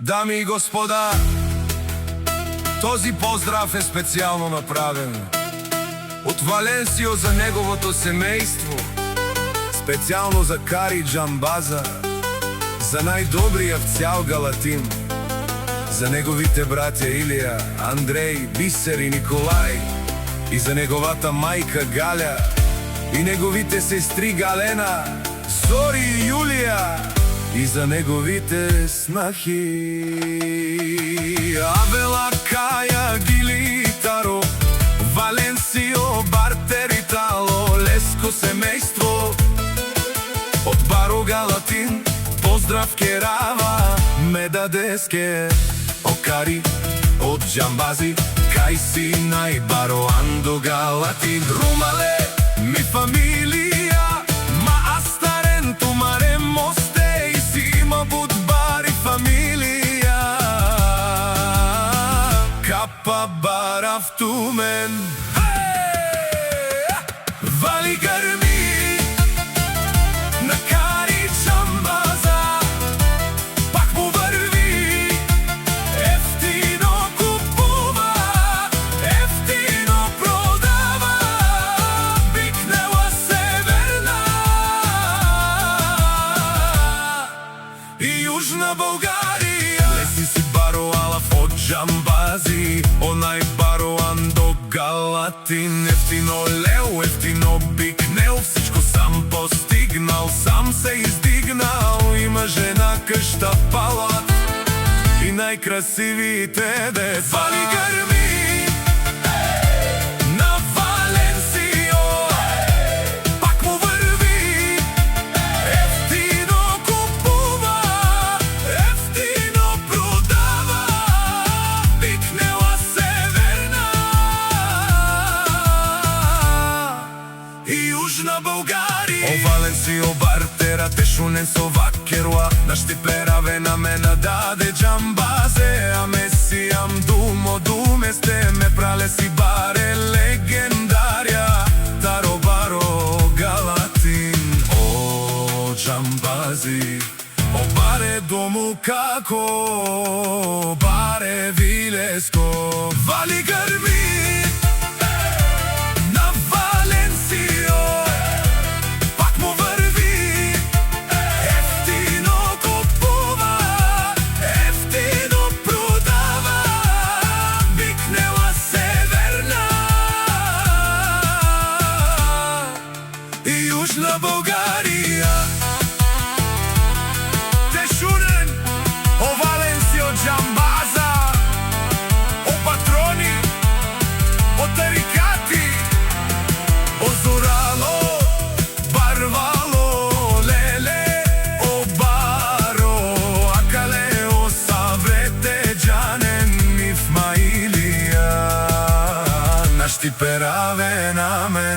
Дами и господа, този поздрав е специално направен от Валенсио за неговото семейство, специално за Кари Джамбаза, за най-добрия в цял Галатин, за неговите братя Илия, Андрей, Бисер и Николай, и за неговата майка Галя, и неговите сестри Галена, Зори и Юлия, и за неговите снахи Авела, Кая, Гили, Таро, Валенсио, Бартер и Тало, Леско семейство от Баро Галатин. Поздрав Керава, Медадеске, Окари от Джамбази, Кайсина и Баро Андо Галатин. Румале, ми фамилия, ма астарен тумаре мосте и сима будбари фамилия. Капа бара в тумен, вали гърми на Кари Джамбаза, пак му върви, ефтино купува, ефтино продава, викнела Северна и Южна България. Леси си Баро Алаф от Джамбази, онай Баро Андо Галатин. Ефтино лео, ефтино бикнел, всичко сам постигнал, сам се издигнал. Има жена къща палат и най-красивите деца. Вали гърми на Валенсио, пак му върви, ефтино купува, ефтино продава, викнела Северна и Южна България. О Валенсио, бартерът е шунен со вакеруа, нашти пераве на мена даде Джамбазе, а меси ам думо думесте ме прале си баре легендария. Таро Баро Галатин, о Джамбази, о баре дому како, баре вилеско. Вали гърми на Валенсио, пак му върви, ефтино купува, ефтино продава, викнела Северна и Южна България. Тешунен, о Валенсио Джамбаза, о патрони, о тарикати, о Зорало, Барвало, Леле, о Баро, Акале, о Саврете, Джанен, Мифмаилия, нашти пераве на мен.